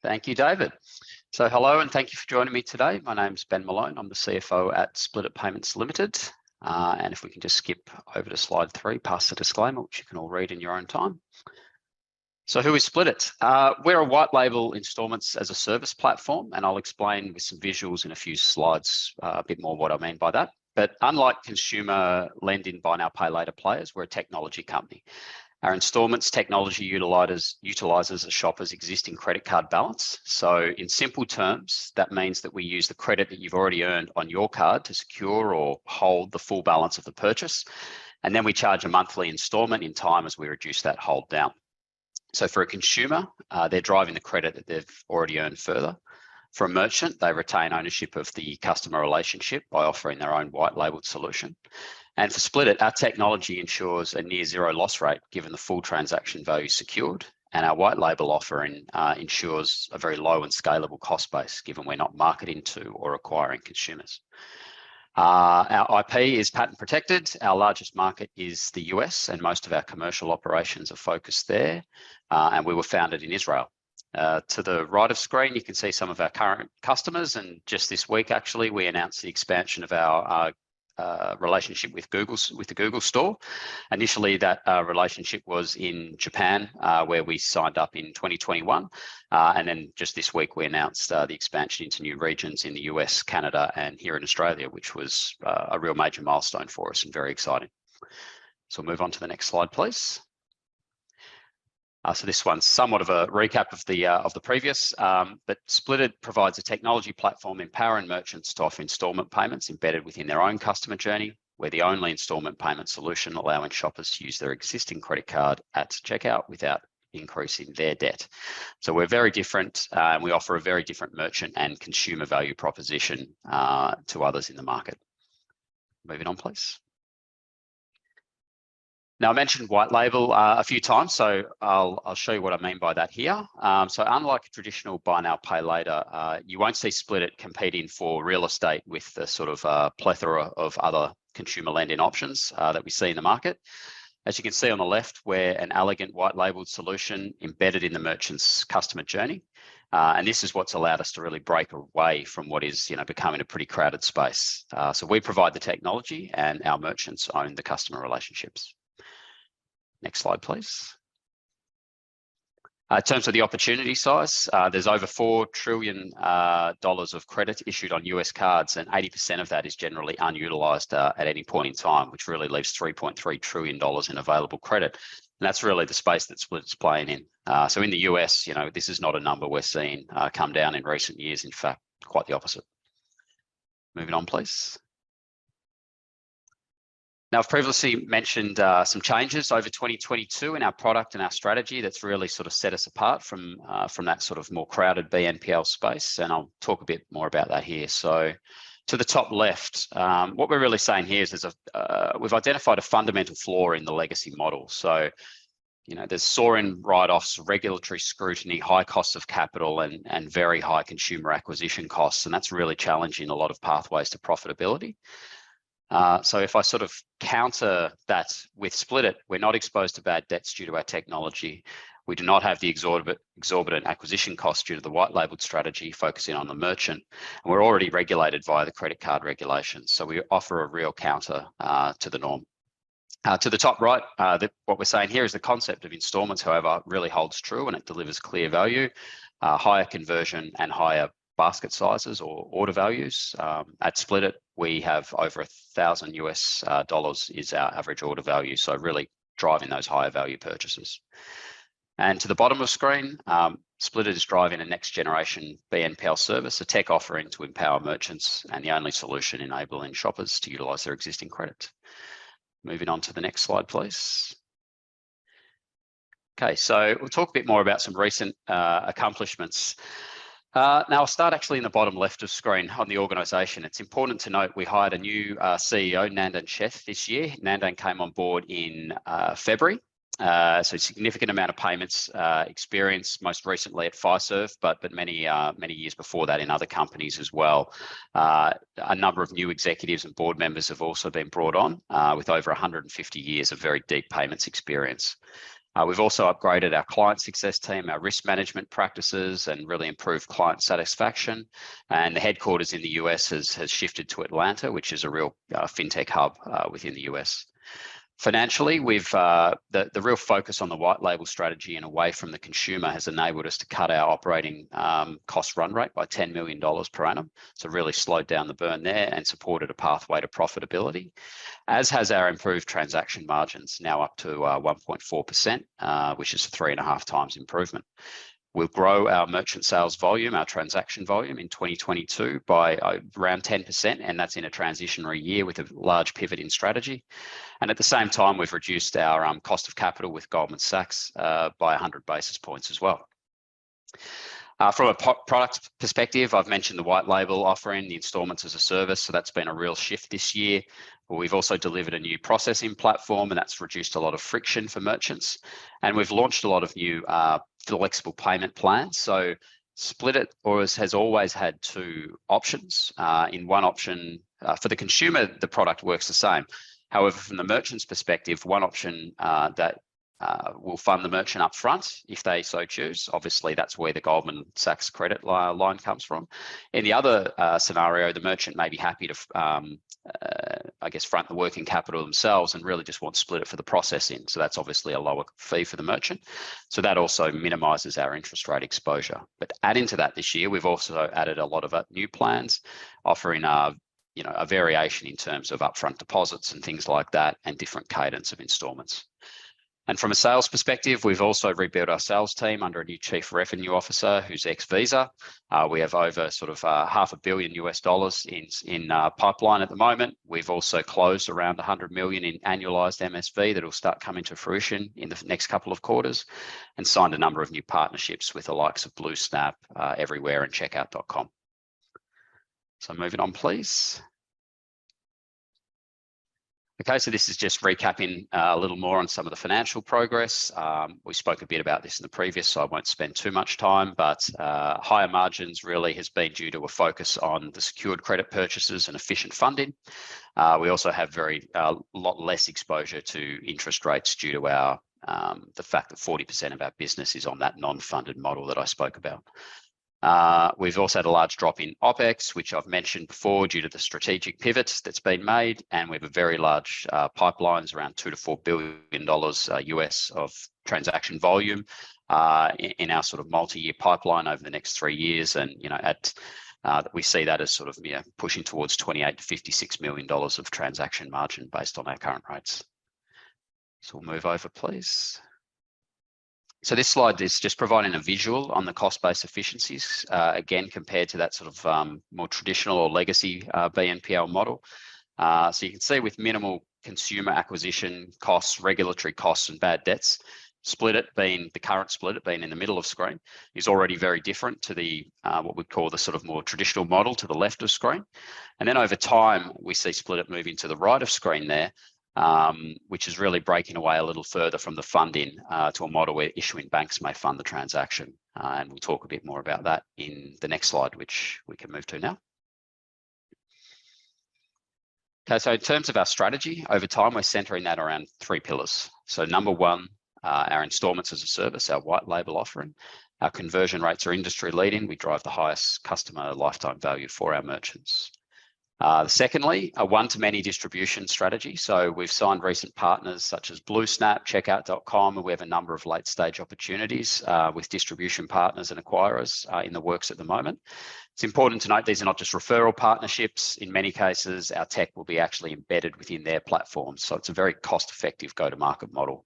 Thank you, David. So hello and thank you for joining me today. My name's Ben Malone. I'm the CFO at Split It Payments Limited. And if we can just skip over to slide 3, past the disclaimer, which you can all read in your own time. So who is Split It? We're a white label instalments as a service platform, and I'll explain with some visuals in a few slides a bit more what I mean by that. But unlike consumer lend-in, buy now, pay later players, we're a technology company. Our instalments technology utilizes a shopper's existing credit card balance. So in simple terms, that means that we use the credit that you've already earned on your card to secure or hold the full balance of the purchase. And then we charge a monthly installment in time as we reduce that hold down. So for a consumer, they're driving the credit that they've already earned further. For a merchant, they retain ownership of the customer relationship by offering their own white labeled solution. And for Split It, our technology ensures a near zero loss rate given the full transaction value secured. And our white label offering ensures a very low and scalable cost base given we're not marketing to or acquiring consumers. Our IP is patent protected. Our largest market is the US, and most of our commercial operations are focused there. And we were founded in Israel. To the right of screen, you can see some of our current customers. And just this week, actually, we announced the expansion of our relationship with the Google Store. Initially, that relationship was in Japan, where we signed up in 2021. And then just this week, we announced the expansion into new regions in the US, Canada, and here in Australia, which was a real major milestone for us and very exciting. So we'll move on to the next slide, please. So this one's somewhat of a recap of the previous, but Split It provides a technology platform empowering merchants to offer instalment payments embedded within their own customer journey. We're the only instalment payment solution allowing shoppers to use their existing credit card at checkout without increasing their debt. So we're very different, and we offer a very different merchant and consumer value proposition to others in the market. Moving on, please. Now, I mentioned white label a few times, so I'll show you what I mean by that here. So unlike a traditional buy now, pay later, you won't see Split It competing for real estate with the sort of plethora of other consumer lending options that we see in the market. As you can see on the left, we're an elegant white labeled solution embedded in the merchant's customer journey. And this is what's allowed us to really break away from what is becoming a pretty crowded space. So we provide the technology and our merchants own the customer relationships. Next slide, please. In terms of the opportunity size, there's over $4 trillion of credit issued on US cards, and 80% of that is generally unutilized at any point in time, which really leaves $3.3 trillion in available credit. And that's really the space that Split It's playing in. So in the US, this is not a number we're seeing come down in recent years. In fact, quite the opposite. Moving on, please. Now, I've previously mentioned some changes over 2022 in our product and our strategy that's really sort of set us apart from that sort of more crowded BNPL space, and I'll talk a bit more about that here. So to the top left, what we're really saying here is we've identified a fundamental flaw in the legacy model. So, there's soaring write-offs, regulatory scrutiny, high costs of capital, and very high consumer acquisition costs, and that's really challenging a lot of pathways to profitability. So if I sort of counter that with Split It, we're not exposed to bad debts due to our technology. We do not have the exorbitant acquisition costs due to the white labeled strategy focusing on the merchant. And we're already regulated via the credit card regulations. So we offer a real counter to the norm. To the top right, what we're saying here is the concept of installments, however, really holds true and it delivers clear value, higher conversion and higher basket sizes or order values. At Split It, we have over $1,000 is our average order value. So really driving those higher value purchases. And to the bottom of screen, Split It is driving a next generation BNPL service, a tech offering to empower merchants and the only solution enabling shoppers to utilize their existing credit. Moving on to the next slide, please. Okay, so we'll talk a bit more about some recent accomplishments. Now, I'll start actually in the bottom left of screen on the organisation. It's important to note we hired a new CEO, Nandan Sheth, this year. Nandan came on board in February. So a significant amount of payments experience, most recently at Fiserv, but many years before that in other companies as well. A number of new executives and board members have also been brought on with over 150 years of very deep payments experience. We've also upgraded our client success team, our risk management practices, and really improved client satisfaction. And the headquarters in the US has shifted to Atlanta, which is a real fintech hub within the US. Financially, we've the real focus on the white label strategy and away from the consumer has enabled us to cut our operating cost run rate by $10 million per annum. So really slowed down the burn there and supported a pathway to profitability, as has our improved transaction margins, now up to 1.4%, which is a 3.5 times improvement. We'll grow our merchant sales volume, our transaction volume in 2022 by around 10%, and that's in a transitionary year with a large pivot in strategy. And at the same time, we've reduced our cost of capital with Goldman Sachs by 100 basis points as well. From a product perspective, I've mentioned the white label offering, the installments as a service, so that's been a real shift this year. We've also delivered a new processing platform, and that's reduced a lot of friction for merchants. And we've launched a lot of new flexible payment plans. So Split has always had two options. In one option, for the consumer, the product works the same. However, from the merchant's perspective, one option that will fund the merchant up front if they so choose. Obviously, that's where the Goldman Sachs credit line comes from. In the other scenario, the merchant may be happy to, I guess, front the working capital themselves and really just want Split for the processing. So that's obviously a lower fee for the merchant. So that also minimises our interest rate exposure. But adding to that this year, we've also added a lot of new plans offering a variation in terms of upfront deposits and things like that, and different cadence of instalments. And from a sales perspective, we've also rebuilt our sales team under a new chief revenue officer who's ex-Visa. We have over sort of $500 million in pipeline at the moment. We've also closed around 100 million in annualized MSV that will start coming to fruition in the next couple of quarters, and signed a number of new partnerships with the likes of Blue Snap, Everywhere, and Checkout.com. So moving on, please. Okay, so this is just recapping a little more on some of the financial progress. We spoke a bit about this in the previous, so I won't spend too much time, but higher margins really has been due to a focus on the secured credit purchases and efficient funding. We also have lot less exposure to interest rates due to our the fact that 40% of our business is on that non-funded model that I spoke about. We've also had a large drop in OPEX, which I've mentioned before, due to the strategic pivot that's been made, and we have a very large pipelines, around $2 to $4 billion US of transaction volume in our sort of multi-year pipeline over the next 3 years, and we see that as sort of pushing towards $28 to $56 million of transaction margin based on our current rates. So we'll move over, please. So this slide is just providing a visual on the cost-based efficiencies, again, compared to that sort of more traditional or legacy BNPL model. So you can see with minimal consumer acquisition costs, regulatory costs, and bad debts, the current Split being in the middle of screen, is already very different to the what we'd call the sort of more traditional model to the left of screen. And then over time, we see Split moving to the right of screen there, which is really breaking away a little further from the funding to a model where issuing banks may fund the transaction. And we'll talk a bit more about that in the next slide, which we can move to now. Okay, so in terms of our strategy, over time, we're centering that around 3 pillars. So number one, our installments as a service, our white label offering. Our conversion rates are industry leading. We drive the highest customer lifetime value for our merchants. Secondly, a one-to-many distribution strategy. So we've signed recent partners such as Blue Snap, Checkout.com, and we have a number of late-stage opportunities with distribution partners and acquirers in the works at the moment. It's important to note these are not just referral partnerships. In many cases, our tech will be actually embedded within their platforms. So it's a very cost-effective go-to-market model.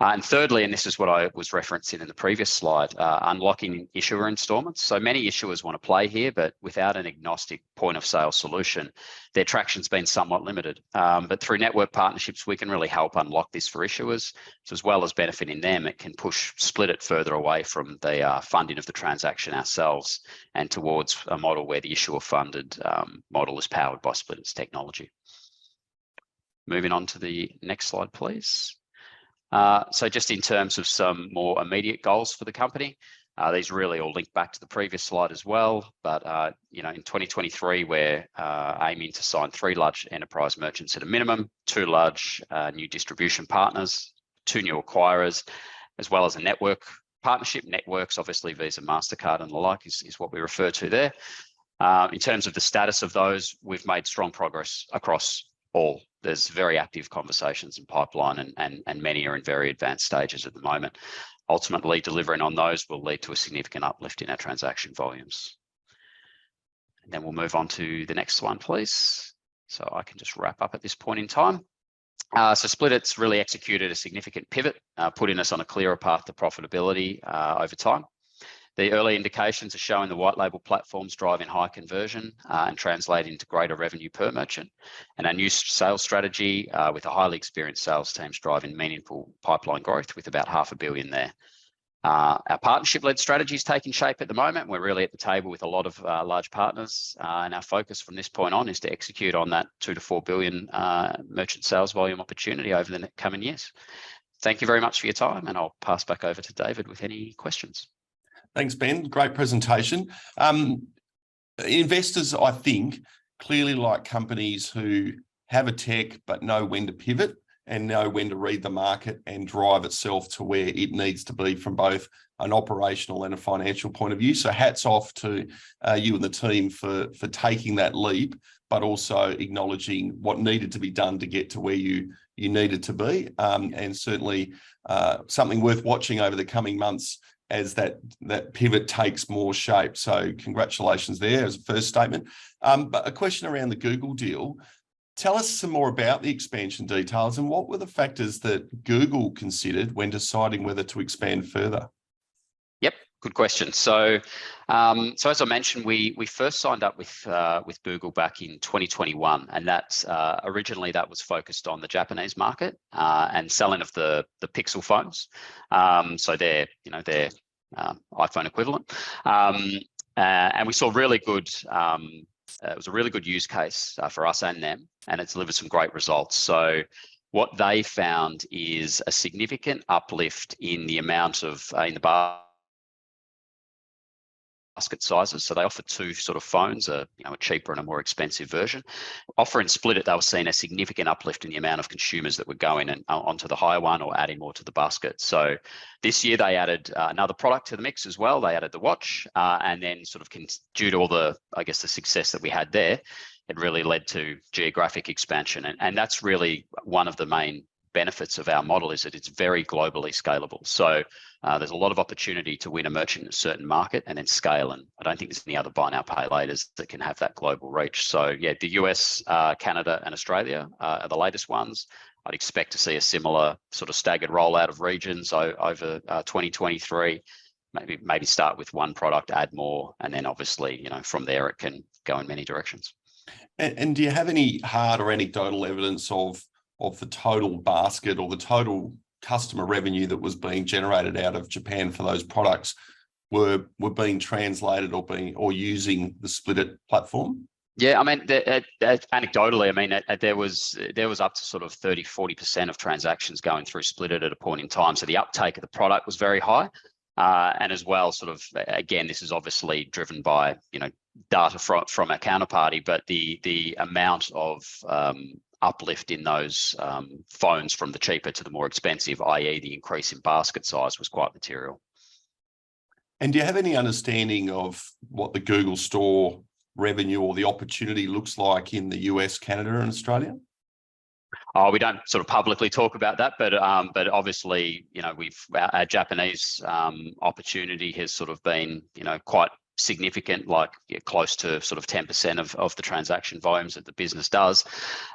And thirdly, and this is what I was referencing in the previous slide, unlocking issuer installments. So many issuers want to play here, but without an agnostic point of sale solution, their traction's been somewhat limited. But through network partnerships, we can really help unlock this for issuers. So as well as benefiting them, it can push Split further away from the funding of the transaction ourselves and towards a model where the issuer funded model is powered by Split's technology. Moving on to the next slide, please. So just in terms of some more immediate goals for the company, these really all link back to the previous slide as well. But in 2023, we're aiming to sign 3 large enterprise merchants at a minimum, 2 large new distribution partners, 2 new acquirers, as well as a network partnership. Networks, obviously Visa, MasterCard and the like is what we refer to there. In terms of the status of those, we've made strong progress across all. There's very active conversations in pipeline and many are in very advanced stages at the moment. Ultimately, delivering on those will lead to a significant uplift in our transaction volumes. And then we'll move on to the next one, please. So I can just wrap up at this point in time. So Splitit's really executed a significant pivot, putting us on a clearer path to profitability over time. The early indications are showing the white label platforms driving high conversion and translating into greater revenue per merchant. And our new sales strategy with a highly experienced sales teams driving meaningful pipeline growth with about $500 million there. Our partnership-led strategy is taking shape at the moment. We're really at the table with a lot of large partners, and our focus from this point on is to execute on that $2 to $4 billion merchant sales volume opportunity over the coming years. Thank you very much for your time, and I'll pass back over to David with any questions. Thanks, Ben. Great presentation. Investors, I think, clearly like companies who have a tech but know when to pivot and know when to read the market and drive itself to where it needs to be from both an operational and a financial point of view. So hats off to you and the team for taking that leap, but also acknowledging what needed to be done to get to where you needed to be. And certainly something worth watching over the coming months as that pivot takes more shape. So congratulations there as a first statement. But a question around the Google deal. Tell us some more about the expansion details and what were the factors that Google considered when deciding whether to expand further? Yep, good question. So, as I mentioned, we first signed up with Google back in 2021, and that's originally that was focused on the Japanese market and selling of the Pixel phones. So their iPhone equivalent, and we saw really good. It was a really good use case for us and them, and it delivered some great results. So what they found is a significant uplift in the amount of in the basket sizes. So they offered 2 sort of phones, a cheaper and a more expensive version. Offering Splitit, they were seeing a significant uplift in the amount of consumers that were going onto the higher one or adding more to the basket. So this year they added another product to the mix as well. They added the watch, and then sort of due to all the, I guess, the success that we had there, it really led to geographic expansion. And that's really one of the main benefits of our model, is that it's very globally scalable. So there's a lot of opportunity to win a merchant in a certain market and then scale. And I don't think there's any other buy now, pay laters that can have that global reach. So yeah, the US, Canada and Australia are the latest ones. I'd expect to see a similar sort of staggered rollout of regions over 2023. Maybe start with one product, add more, and then obviously, from there it can go in many directions. And do you have any hard or anecdotal evidence of the total basket or the total customer revenue that was being generated out of Japan for those products were being translated or using the Splitit platform? Yeah, I mean, anecdotally, I mean, there was up to sort of 30-40% of transactions going through Splitit at a point in time. So the uptake of the product was very high. And as well, sort of, again, this is obviously driven by, data from our counterparty, but the amount of uplift in those phones from the cheaper to the more expensive, i.e. the increase in basket size, was quite material. And do you have any understanding of what the Google Store revenue or the opportunity looks like in the US, Canada and Australia? Oh, we don't sort of publicly talk about that, but obviously, our Japanese opportunity has sort of been, quite significant, like close to sort of 10% of the transaction volumes that the business does.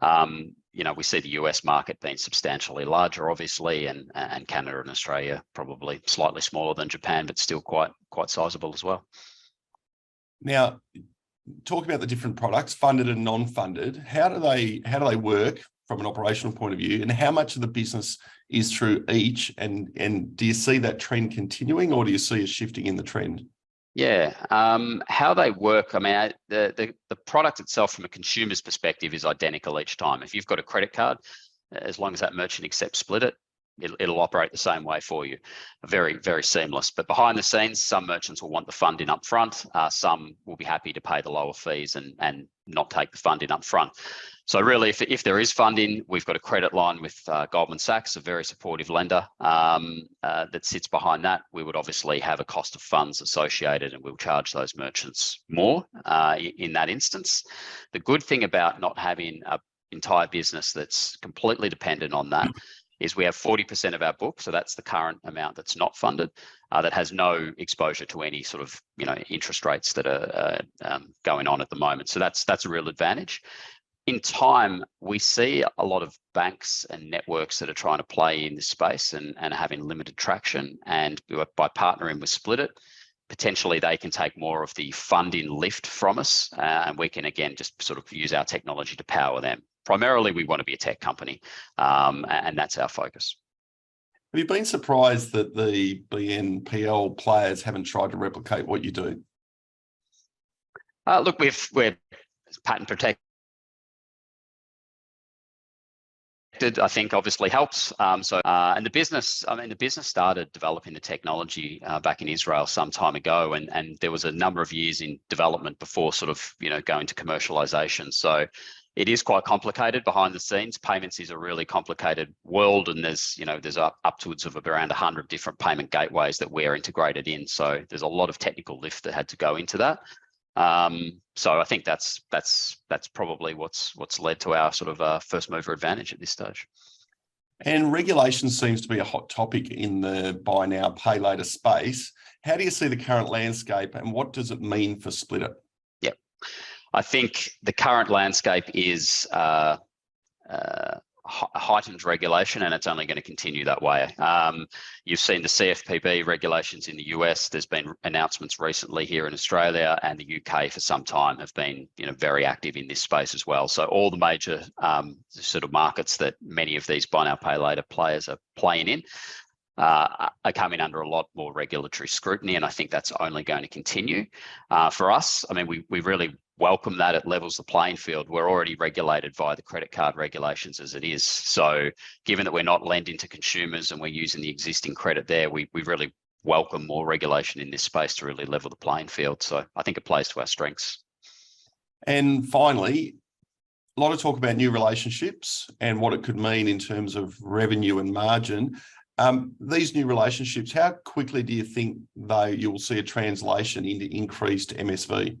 We see the US market being substantially larger, obviously, and Canada and Australia probably slightly smaller than Japan, but still quite sizable as well. Now, talk about the different products, funded and non-funded. How do they work from an operational point of view, and how much of the business is through each? And do you see that trend continuing, or do you see a shifting in the trend? Yeah, how they work, I mean, the product itself from a consumer's perspective is identical each time. If you've got a credit card, as long as that merchant accepts Splitit, it'll operate the same way for you. Very, very seamless. But behind the scenes, some merchants will want the funding up front. Some will be happy to pay the lower fees and not take the funding up front. So really, if there is funding, we've got a credit line with Goldman Sachs, a very supportive lender that sits behind that. We would obviously have a cost of funds associated, and we'll charge those merchants more in that instance. The good thing about not having an entire business that's completely dependent on that is we have 40% of our book, so that's the current amount that's not funded, that has no exposure to any sort of interest rates that are going on at the moment. So that's a real advantage. In time, we see a lot of banks and networks that are trying to play in this space and having limited traction. And by partnering with Splitit, potentially they can take more of the funding lift from us, and we can again just sort of use our technology to power them. Primarily, we want to be a tech company, and that's our focus. Have you been surprised that the BNPL players haven't tried to replicate what you do? Look, we're patent protected. I think obviously helps. And the business started developing the technology back in Israel some time ago, and there was a number of years in development before sort of going to commercialization. So it is quite complicated behind the scenes. Payments is a really complicated world, and there's upwards of around 100 different payment gateways that we're integrated in. So there's a lot of technical lift that had to go into that. So I think that's probably what's led to our sort of first mover advantage at this stage. And regulation seems to be a hot topic in the buy now, pay later space. How do you see the current landscape, and what does it mean for Splitit? Yep, I think the current landscape is heightened regulation, and it's only going to continue that way. You've seen the CFPB regulations in the US. There's been announcements recently here in Australia, and the UK for some time have been very active in this space as well. So all the major sort of markets that many of these buy now pay later players are playing in are coming under a lot more regulatory scrutiny, and I think that's only going to continue. For us, I mean, we really welcome that. It levels the playing field. We're already regulated via the credit card regulations as it is. So given that we're not lending to consumers and we're using the existing credit there, we really welcome more regulation in this space to really level the playing field. So I think it plays to our strengths. And finally, a lot of talk about new relationships and what it could mean in terms of revenue and margin. These new relationships, how quickly do you think you'll see a translation into increased MSV?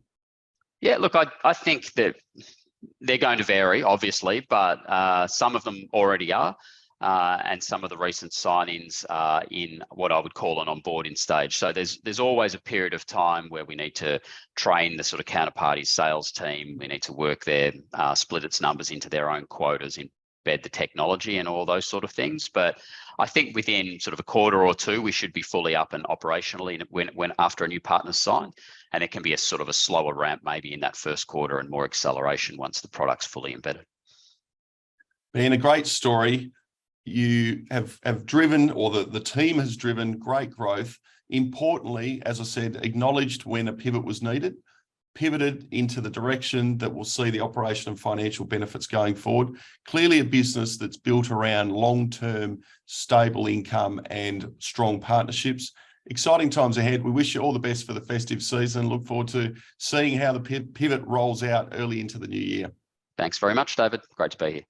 Yeah, look, I think that they're going to vary, obviously, but some of them already are. And some of the recent signings are in what I would call an onboarding stage. So there's always a period of time where we need to train the sort of counterparty sales team. We need to work split its numbers into their own quotas, embed the technology and all those sort of things. But I think within sort of a quarter or two, we should be fully up and operationally when after a new partner's signed. And it can be a sort of a slower ramp maybe in that first quarter and more acceleration once the product's fully embedded. Been a great story. You have driven, or the team has driven, great growth. Importantly, as I said, acknowledged when a pivot was needed, pivoted into the direction that will see the operation and financial benefits going forward. Clearly a business that's built around long-term stable income and strong partnerships. Exciting times ahead. We wish you all the best for the festive season. Look forward to seeing how the pivot rolls out early into the new year. Thanks very much, David. Great to be here.